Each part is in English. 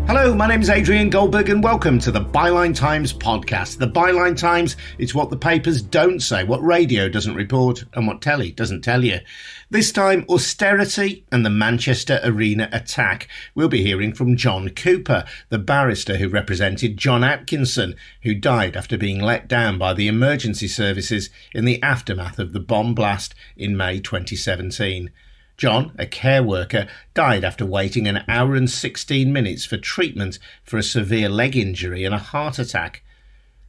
Hello, my name is Adrian Goldberg and welcome to the Byline Times podcast. The Byline Times is what the papers don't say, what radio doesn't report and what telly doesn't tell you. This time, Austerity and the Manchester Arena attack. We'll be hearing from John Cooper, the barrister who represented John Atkinson, who died after being let down by the emergency services in the aftermath of the bomb blast in May 2017. John, a care worker, died after waiting an hour and 16 minutes for treatment for a severe leg injury and a heart attack.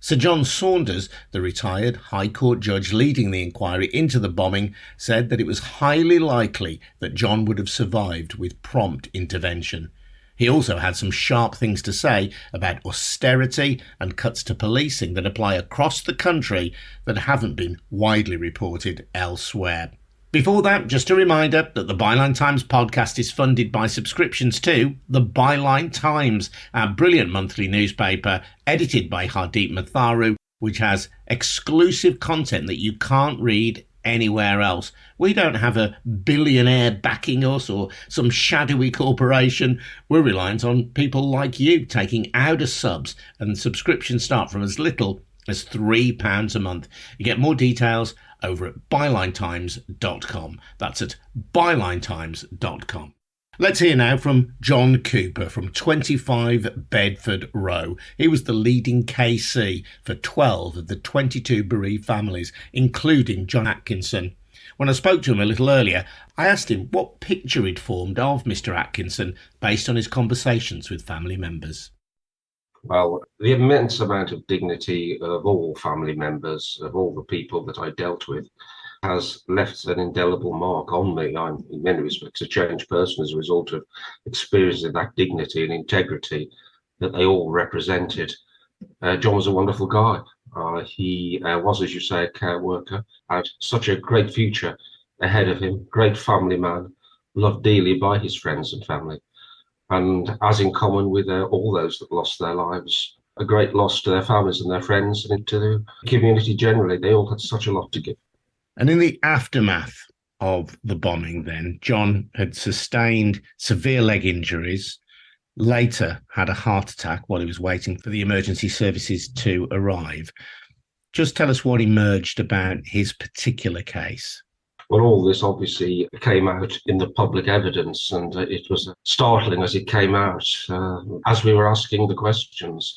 Sir John Saunders, the retired High Court judge leading the inquiry into the bombing, said that it was highly likely that John would have survived with prompt intervention. He also had some sharp things to say about austerity and cuts to policing that apply across the country that haven't been widely reported elsewhere. Before that, just a reminder that the Byline Times podcast is funded by subscriptions to the Byline Times, our brilliant monthly newspaper edited by Hardeep Matharu, which has exclusive content that you can't read anywhere else. We don't have a billionaire backing us or some shadowy corporation. We're reliant on people like you taking out a subs, and subscriptions start from as little as £3 a month. You get more details over at bylinetimes.com. That's at bylinetimes.com. Let's hear now from John Cooper from 25 Bedford Row. He was the leading KC for 12 of the 22 bereaved families, including John Atkinson. When I spoke to him a little earlier, I asked him what picture he'd formed of Mr. Atkinson based on his conversations with family members. Well, the immense amount of dignity of all family members, of all the people that I dealt with, has left an indelible mark on me. I'm, in many respects, a changed person as a result of experiencing that dignity and integrity that they all represented. John was a wonderful guy. He was, as you say, a care worker, had such a great future ahead of him, great family man, loved dearly by his friends and family. And as in common with all those that lost their lives, a great loss to their families and their friends and to the community generally. They all had such a lot to give. And in the aftermath of the bombing then, John had sustained severe leg injuries, later had a heart attack while he was waiting for the emergency services to arrive. Just tell us what emerged about his particular case. Well, all this obviously came out in the public evidence, and it was startling as it came out. As we were asking the questions,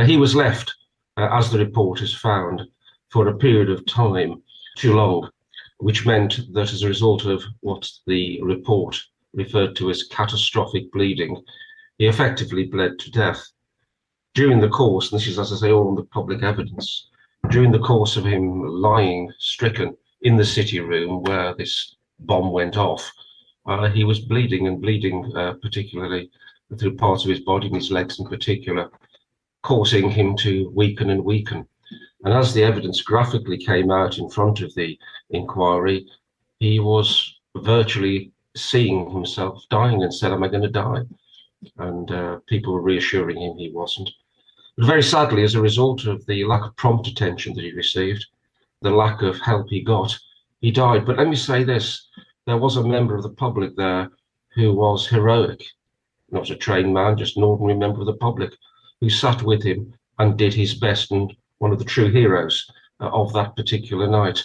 he was left, as the reporters found, for a period of time too long, which meant that as a result of what the report referred to as catastrophic bleeding, he effectively bled to death. During the course, and this is, as I say, all in the public evidence, during the course of him lying stricken in the city room where this bomb went off, he was bleeding, particularly through parts of his body, his legs in particular, causing him to weaken and weaken. And as the evidence graphically came out in front of the inquiry, he was virtually seeing himself dying and said, "Am I going to die?" And people were reassuring him he wasn't. But very sadly, as a result of the lack of prompt attention that he received, the lack of help he got, he died. But let me say this, there was a member of the public there who was heroic, not a trained man, just an ordinary member of the public, who sat with him and did his best, and one of the true heroes of that particular night.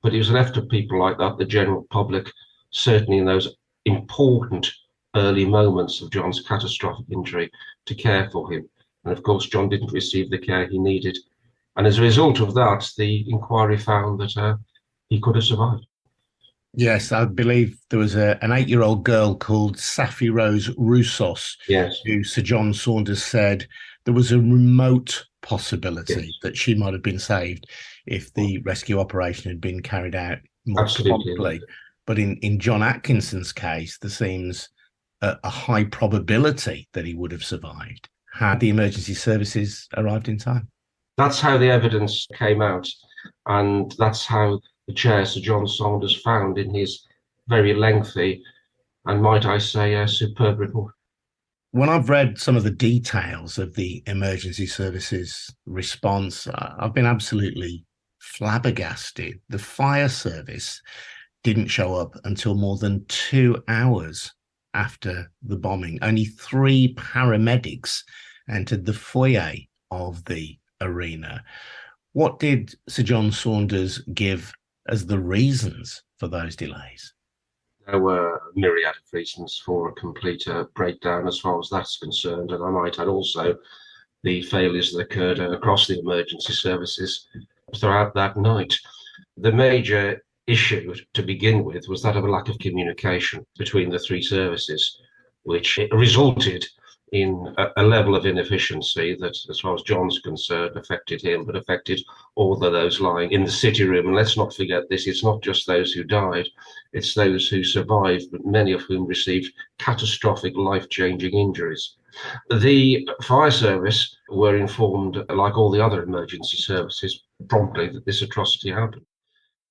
But he was left to people like that, the general public, certainly in those important early moments of John's catastrophic injury, to care for him. And of course, John didn't receive the care he needed. And as a result of that, the inquiry found that he could have survived. Yes, I believe there was an 8-year-old girl called Safi Rose Roussos, yes, who Sir John Saunders said there was a remote possibility that she might have been saved if the rescue operation had been carried out more promptly. But in John Atkinson's case, there seems a high probability that he would have survived had the emergency services arrived in time. That's how the evidence came out, and that's how the chair, Sir John Saunders, found in his very lengthy and, might I say, superb report. When I've read some of the details of the emergency services response, I've been absolutely flabbergasted. The fire service didn't show up until more than 2 hours after the bombing, only 3 paramedics entered the foyer of the arena. What did Sir John Saunders give as the reasons for those delays? There were a myriad of reasons for a complete breakdown as far as that's concerned. And I might add also the failures that occurred across the emergency services throughout that night. The major issue to begin with was that of a lack of communication between the 3 services, which resulted in a level of inefficiency that, as far as John's concerned, affected him, but affected all of those lying in the city room. And let's not forget this, it's not just those who died, it's those who survived, but many of whom received catastrophic, life-changing injuries. The fire service were informed, like all the other emergency services, promptly that this atrocity happened.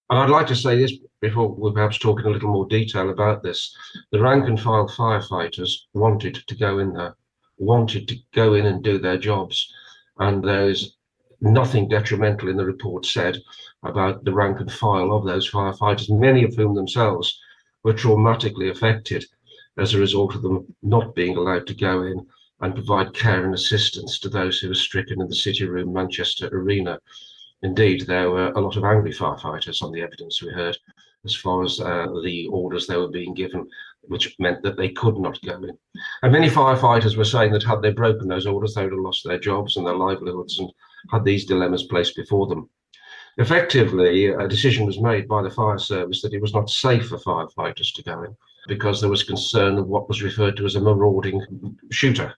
And I'd like to say this before we perhaps talk in a little more detail about this. The rank and file firefighters wanted to go in there, wanted to go in and do their jobs. And there's nothing detrimental in the report said about the rank and file of those firefighters, many of whom themselves were traumatically affected as a result of them not being allowed to go in and provide care and assistance to those who were stricken in the City Room Manchester Arena. Indeed, there were a lot of angry firefighters on the evidence we heard as far as the orders they were being given, which meant that they could not go in. And many firefighters were saying that had they broken those orders, they would have lost their jobs and their livelihoods and had these dilemmas placed before them. Effectively, a decision was made by the fire service that it was not safe for firefighters to go in because there was concern of what was referred to as a marauding shooter.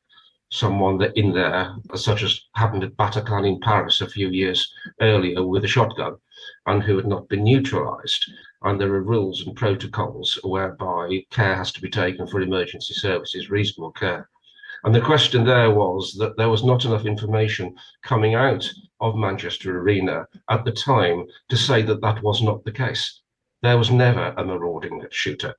Someone that in there, such as happened at Bataclan in Paris a few years earlier with a shotgun, and who had not been neutralized. And there are rules and protocols whereby care has to be taken for emergency services, reasonable care. And the question there was that there was not enough information coming out of Manchester Arena at the time to say that that was not the case. There was never a marauding shooter.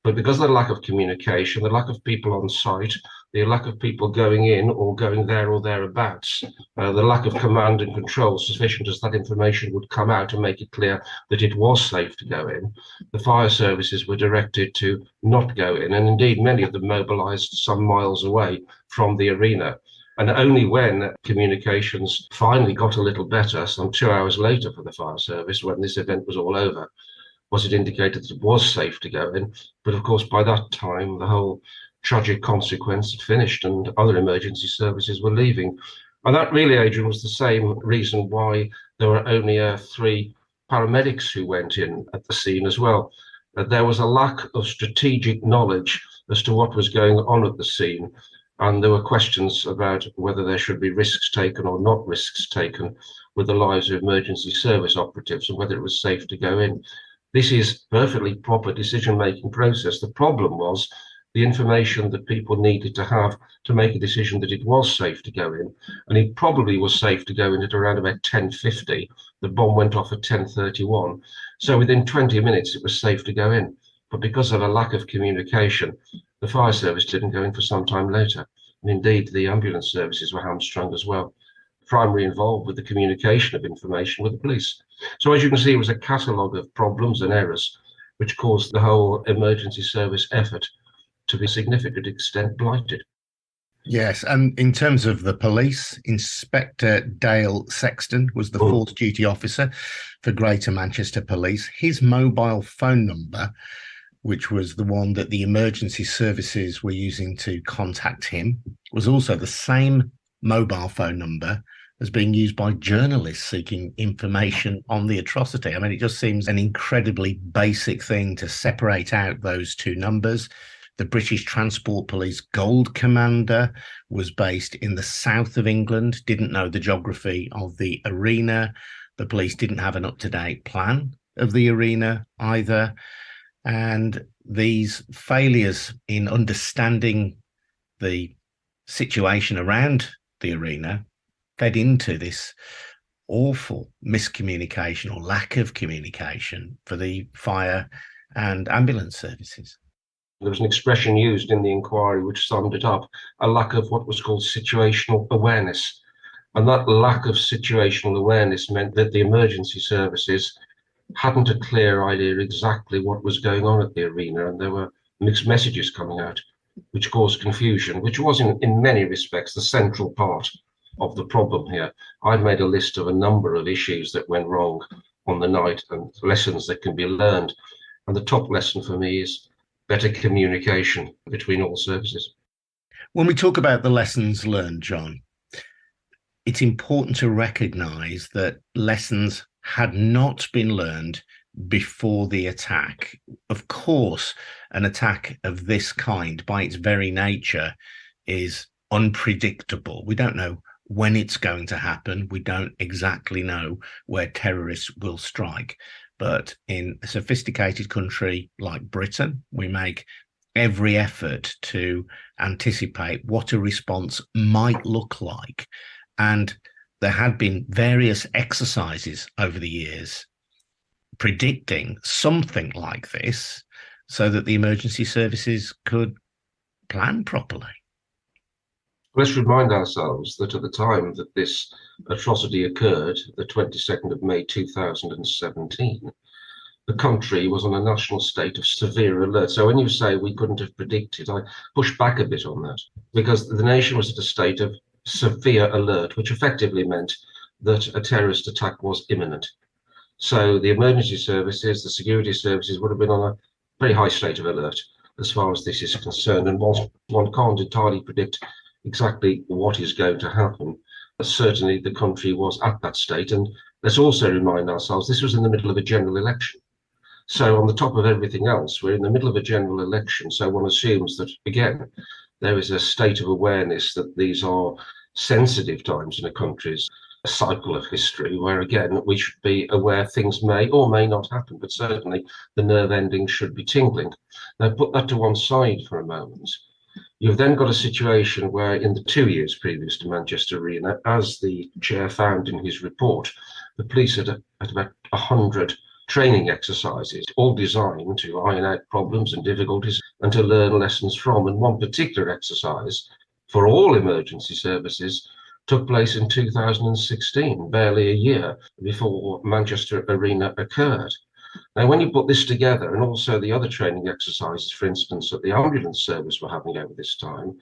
But because of the lack of communication, the lack of people on site, the lack of people going in or going there or thereabouts, the lack of command and control sufficient as that information would come out and make it clear that it was safe to go in, the fire services were directed to not go in. And indeed, many of them mobilized some miles away from the arena. And only when communications finally got a little better, some 2 hours later for the fire service, when this event was all over, was it indicated that it was safe to go in. But of course, by that time, the whole tragic consequence had finished and other emergency services were leaving. And that really, Adrian, was the same reason why there were only 3 paramedics who went in at the scene as well. There was a lack of strategic knowledge as to what was going on at the scene. And there were questions about whether there should be risks taken or not risks taken with the lives of emergency service operatives and whether it was safe to go in. This is perfectly proper decision-making process. The problem was the information that people needed to have to make a decision that it was safe to go in. And it probably was safe to go in at around about 10:50. The bomb went off at 10:31. So within 20 minutes, it was safe to go in. But because of a lack of communication, the fire service didn't go in for some time later. And indeed, the ambulance services were hamstrung as well, primarily involved with the communication of information with the police. So as you can see, it was a catalogue of problems and errors which caused the whole emergency service effort to be a significant extent blighted. Yes, and in terms of the police, Inspector Dale Sexton was the force duty officer for Greater Manchester Police. His mobile phone number, which was the one that the emergency services were using to contact him, was also the same mobile phone number as being used by journalists seeking information on the atrocity. I mean, it just seems an incredibly basic thing to separate out those 2 numbers. The British Transport Police Gold Commander was based in the south of England, didn't know the geography of the arena. The police didn't have an up-to-date plan of the arena either. And these failures in understanding the situation around the arena fed into this awful miscommunication or lack of communication for the fire and ambulance services. There was an expression used in the inquiry which summed it up, a lack of what was called situational awareness. And that lack of situational awareness meant that the emergency services hadn't a clear idea exactly what was going on at the arena. And there were mixed messages coming out, which caused confusion, which was in many respects the central part of the problem here. I've made a list of a number of issues that went wrong on the night and lessons that can be learned. And the top lesson for me is better communication between all services. When we talk about the lessons learned, John, it's important to recognise that lessons had not been learned before the attack. Of course, an attack of this kind, by its very nature, is unpredictable. We don't know when it's going to happen. We don't exactly know where terrorists will strike. But in a sophisticated country like Britain, we make every effort to anticipate what a response might look like. And there had been various exercises over the years predicting something like this so that the emergency services could plan properly. Let's remind ourselves that at the time that this atrocity occurred, the 22nd of May 2017, the country was on a national state of severe alert. So when you say we couldn't have predicted, I push back a bit on that, because the nation was at a state of severe alert, which effectively meant that a terrorist attack was imminent. So the emergency services, the security services would have been on a very high state of alert as far as this is concerned. And whilst one can't entirely predict exactly what is going to happen, certainly the country was at that state. And let's also remind ourselves, this was in the middle of a general election. So on the top of everything else, we're in the middle of a general election. So one assumes that, again, there is a state of awareness that these are sensitive times in a country's cycle of history, where, again, we should be aware things may or may not happen, but certainly the nerve endings should be tingling. Now, put that to one side for a moment. You've then got a situation where in the 2 years previous to Manchester Arena, as the chair found in his report, the police had about 100 training exercises, all designed to iron out problems and difficulties and to learn lessons from. And one particular exercise for all emergency services took place in 2016, barely a year before Manchester Arena occurred. Now, when you put this together, and also the other training exercises, for instance, that the ambulance service were having over this time,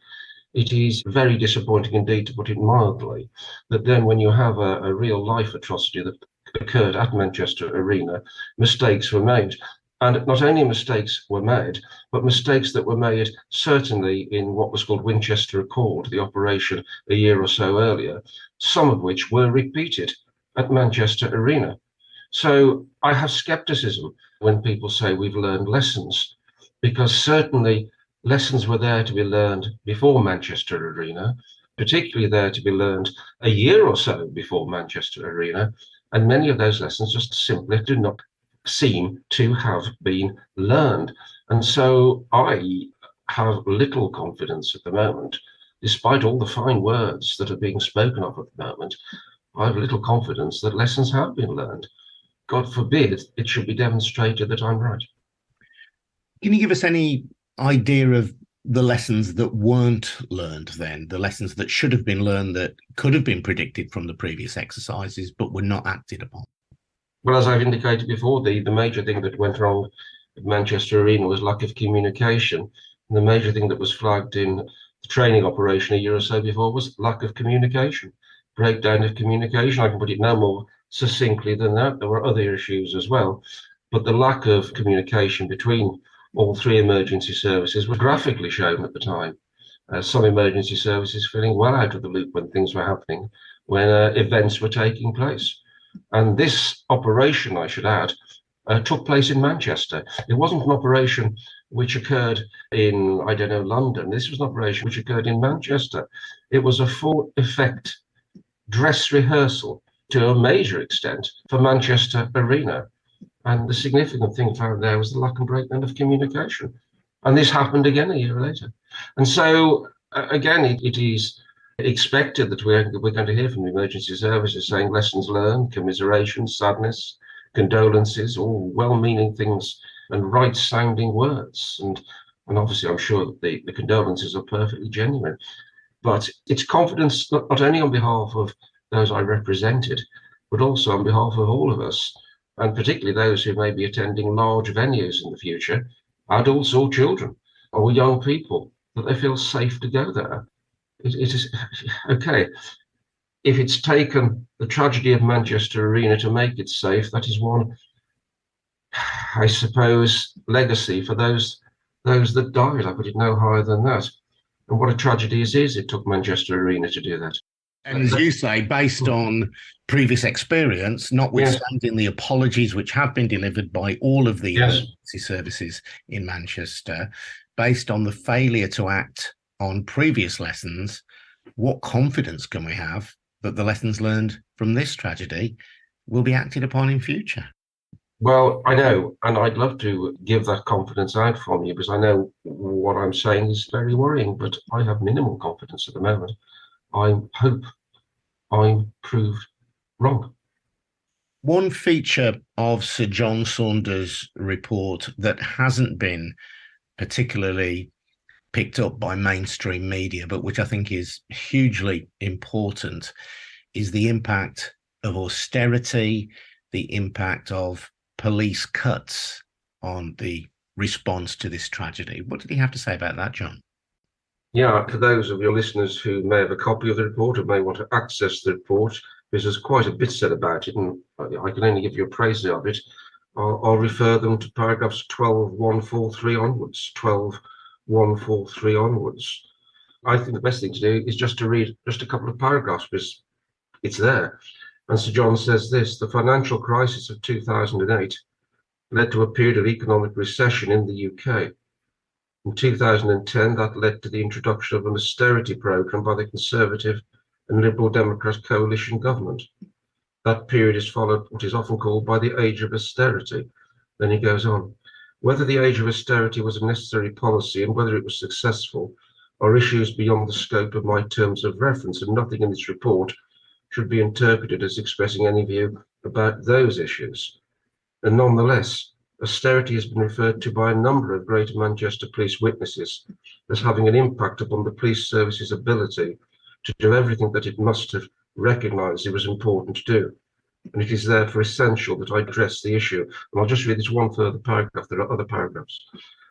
it is very disappointing indeed, to put it mildly, that then when you have a real life atrocity that occurred at Manchester Arena, mistakes were made. And not only mistakes were made, but mistakes that were made certainly in what was called Winchester Accord, the operation a year or so earlier, some of which were repeated at Manchester Arena. So I have skepticism when people say we've learned lessons, because certainly lessons were there to be learned before Manchester Arena, particularly there to be learned a year or so before Manchester Arena. And many of those lessons just simply do not seem to have been learned. And so I have little confidence at the moment, despite all the fine words that are being spoken of at the moment. I have little confidence that lessons have been learned. God forbid it should be demonstrated that I'm right. Can you give us any idea of the lessons that weren't learned then, the lessons that should have been learned that could have been predicted from the previous exercises but were not acted upon? Well, as I've indicated before, the major thing that went wrong at Manchester Arena was lack of communication. And the major thing that was flagged in the training operation a year or so before was lack of communication, breakdown of communication. I can put it no more succinctly than that. There were other issues as well, but the lack of communication between all three emergency services was graphically shown at the time. Some emergency services feeling well out of the loop when things were happening, when events were taking place. And this operation, I should add, took place in Manchester. It wasn't an operation which occurred in, I don't know, London. This was an operation which occurred in Manchester. It was a full effect dress rehearsal to a major extent for Manchester Arena. And the significant thing found there was the lack and breakdown of communication. And this happened again a year later. And so, again, it is expected that we're going to hear from the emergency services saying lessons learned, commiseration, sadness, condolences, all well-meaning things and right-sounding words. And obviously, I'm sure that the condolences are perfectly genuine. But it's confidence not only on behalf of those I represented, but also on behalf of all of us, and particularly those who may be attending large venues in the future, adults or children. or young people, that they feel safe to go there. It is okay. If it's taken the tragedy of Manchester Arena to make it safe, that is one, I suppose, legacy for those that died. I put it no higher than that. And what a tragedy it is it took Manchester Arena to do that. And as you say, based on previous experience, notwithstanding the apologies which have been delivered by all of the emergency services in Manchester, based on the failure to act on previous lessons, what confidence can we have that the lessons learned from this tragedy will be acted upon in future? Well, I know, and I'd love to give that confidence out from you, because I know what I'm saying is very worrying, but I have minimal confidence at the moment. I hope I'm proved wrong. One feature of Sir John Saunders' report that hasn't been particularly picked up by mainstream media, but which I think is hugely important, is the impact of austerity, the impact of police cuts on the response to this tragedy. What did he have to say about that, John? Yeah, for those of your listeners who may have a copy of the report or may want to access the report, because there's quite a bit said about it, and I can only give you a praise of it, I'll refer them to paragraphs 12.143 onwards, 12.143 onwards. I think the best thing to do is just to read just a couple of paragraphs, because it's there. And Sir John says this: the financial crisis of 2008 led to a period of economic recession in the UK. In 2010, that led to the introduction of an austerity programme by the Conservative and Liberal Democrat coalition government. That period is followed what is often called by the age of austerity. Then he goes on. Whether the age of austerity was a necessary policy and whether it was successful are issues beyond the scope of my terms of reference, and nothing in this report should be interpreted as expressing any view about those issues. And nonetheless, austerity has been referred to by a number of Greater Manchester police witnesses as having an impact upon the police service's ability to do everything that it must have recognised it was important to do. And it is therefore essential that I address the issue. And I'll just read this one further paragraph. There are other paragraphs.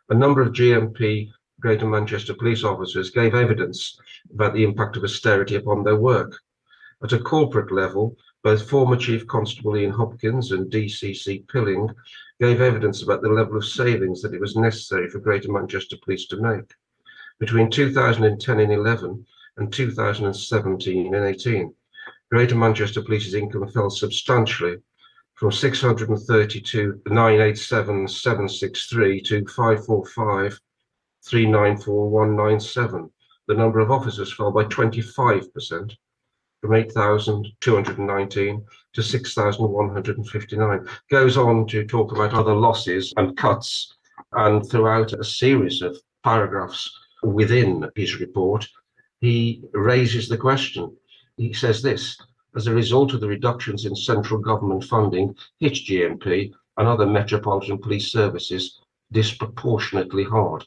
A number of GMP Greater Manchester police officers gave evidence about the impact of austerity upon their work. At a corporate level, both former Chief Constable Ian Hopkins and DCC Pilling gave evidence about the level of savings that it was necessary for Greater Manchester Police to make. Between 2010 and 11 and 2017 and 18, Greater Manchester Police's income fell substantially from 632,987,763 to 545,394,197. The number of officers fell by 25%. From 8,219 to 6,159. Goes on to talk about other losses and cuts, and throughout a series of paragraphs within his report, he raises the question. He says this: as a result of the reductions in central government funding, hit GMP and other metropolitan police services disproportionately hard.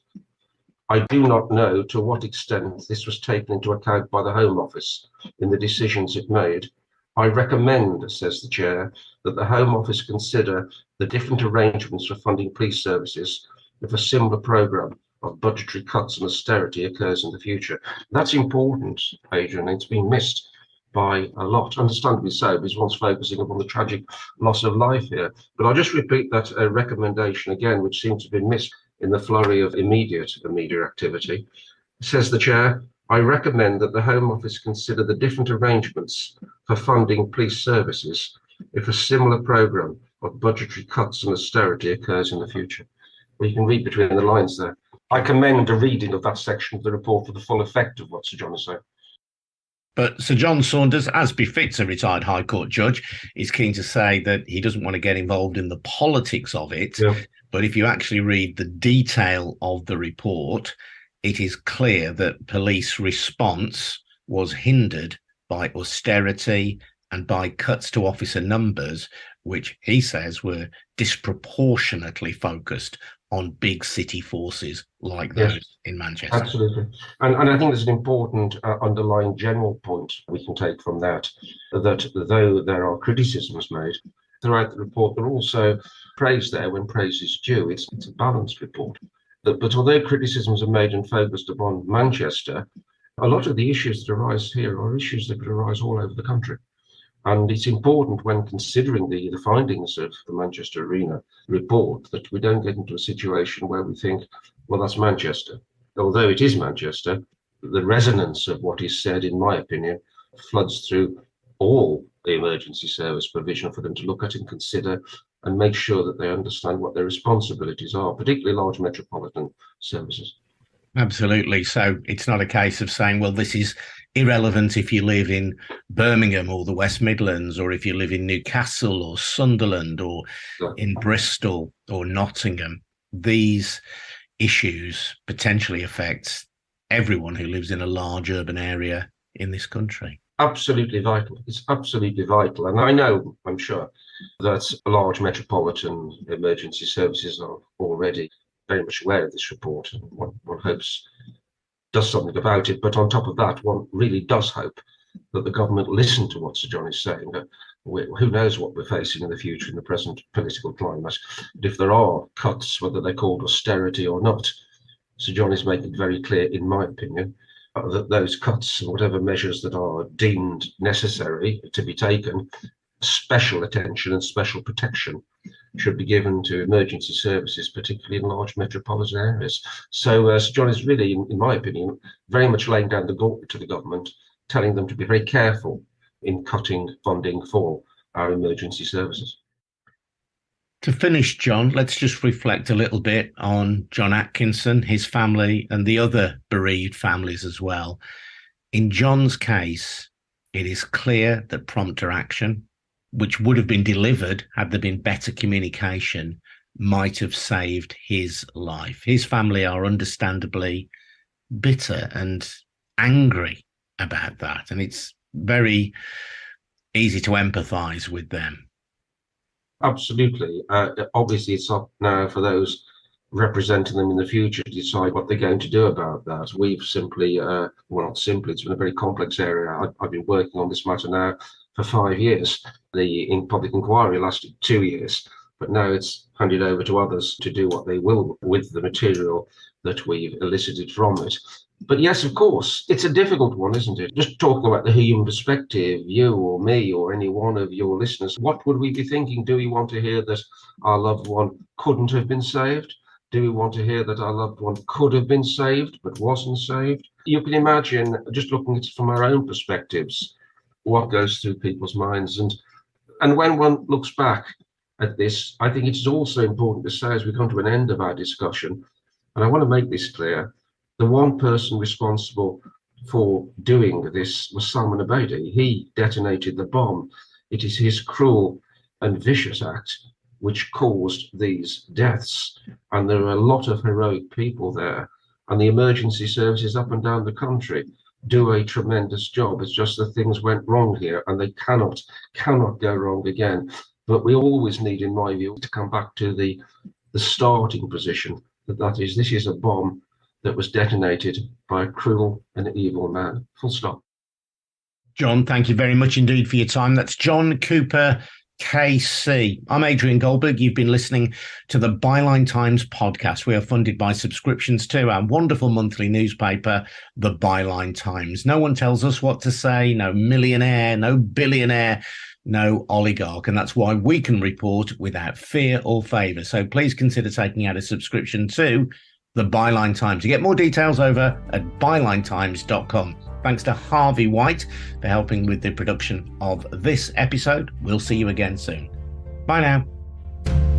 I do not know to what extent this was taken into account by the Home Office in the decisions it made. I recommend, says the Chair, that the Home Office consider the different arrangements for funding police services if a similar programme of budgetary cuts and austerity occurs in the future. That's important, Adrian. It's been missed by a lot, understandably so, because one's focusing upon the tragic loss of life here. But I'll just repeat that recommendation again, which seems to have been missed in the flurry of immediate media activity. Says the Chair, I recommend that the Home Office consider the different arrangements for funding police services if a similar programme of budgetary cuts and austerity occurs in the future. Well, you can read between the lines there. I commend a reading of that section of the report for the full effect of what Sir John is saying. But Sir John Saunders, as befits a retired High Court judge, is keen to say that he doesn't want to get involved in the politics of it. Yeah. But if you actually read the detail of the report, it is clear that police response was hindered by austerity and by cuts to officer numbers, which he says were disproportionately focused on big city forces like those in Manchester. Absolutely. And I think there's an important underlying general point we can take from that though there are criticisms made throughout the report, there are also praise there when praise is due. It's a balanced report. But although criticisms are made and focused upon Manchester, a lot of the issues that arise here are issues that could arise all over the country. And it's important when considering the findings of the Manchester Arena report that we don't get into a situation where we think, well, that's Manchester. Although it is Manchester, the resonance of what is said, in my opinion, floods through all the emergency service provision for them to look at and consider and make sure that they understand what their responsibilities are, particularly large metropolitan services. Absolutely. So it's not a case of saying, well, this is irrelevant if you live in Birmingham or the West Midlands, or if you live in Newcastle or Sunderland or in Bristol or Nottingham. These issues potentially affect everyone who lives in a large urban area in this country. Absolutely vital. It's absolutely vital. And I know, I'm sure, that large metropolitan emergency services are already very much aware of this report, and one hopes does something about it. But on top of that, one really does hope that the government listen to what Sir John is saying. Who knows what we're facing in the future in the present political climate. But if there are cuts, whether they're called austerity or not, Sir John is making it very clear, in my opinion, that those cuts and whatever measures that are deemed necessary to be taken, special attention and special protection should be given to emergency services, particularly in large metropolitan areas. So Sir John is really, in my opinion, very much laying down the gauntlet to the government, telling them to be very careful in cutting funding for our emergency services. To finish, John, let's just reflect a little bit on John Atkinson, his family, and the other bereaved families as well. In John's case, it is clear that prompter action, which would have been delivered had there been better communication, might have saved his life. His family are understandably bitter and angry about that, and it's very easy to empathise with them. Absolutely. Obviously, it's up now for those representing them in the future to decide what they're going to do about that. We've simply, well, not simply, it's been a very complex area. I've been working on this matter now for 5 years. The public inquiry lasted 2 years, but now it's handed over to others to do what they will with the material that we've elicited from it. But yes, of course, it's a difficult one, isn't it? Just talking about the human perspective, you or me or any one of your listeners, what would we be thinking? Do we want to hear that our loved one couldn't have been saved? Do we want to hear that our loved one could have been saved but wasn't saved? You can imagine, just looking at it from our own perspectives, what goes through people's minds. And when one looks back at this, I think it's also important to say, as we come to an end of our discussion, and I want to make this clear, the one person responsible for doing this was Salman Abedi. He detonated the bomb. It is his cruel and vicious act which caused these deaths. And there are a lot of heroic people there. And the emergency services up and down the country do a tremendous job. It's just that things went wrong here, and they cannot go wrong again. But we always need, in my view, to come back to the starting position, that is, this is a bomb that was detonated by a cruel and evil man. Full stop. John, thank you very much indeed for your time. That's John Cooper, KC. I'm Adrian Goldberg. You've been listening to the Byline Times podcast. We are funded by subscriptions to our wonderful monthly newspaper, the Byline Times. No one tells us what to say, no millionaire, no billionaire, no oligarch, and that's why we can report without fear or favour. So please consider taking out a subscription to the Byline Times. You get more details over at bylinetimes.com. Thanks to Harvey White for helping with the production of this episode. We'll see you again soon. Bye now.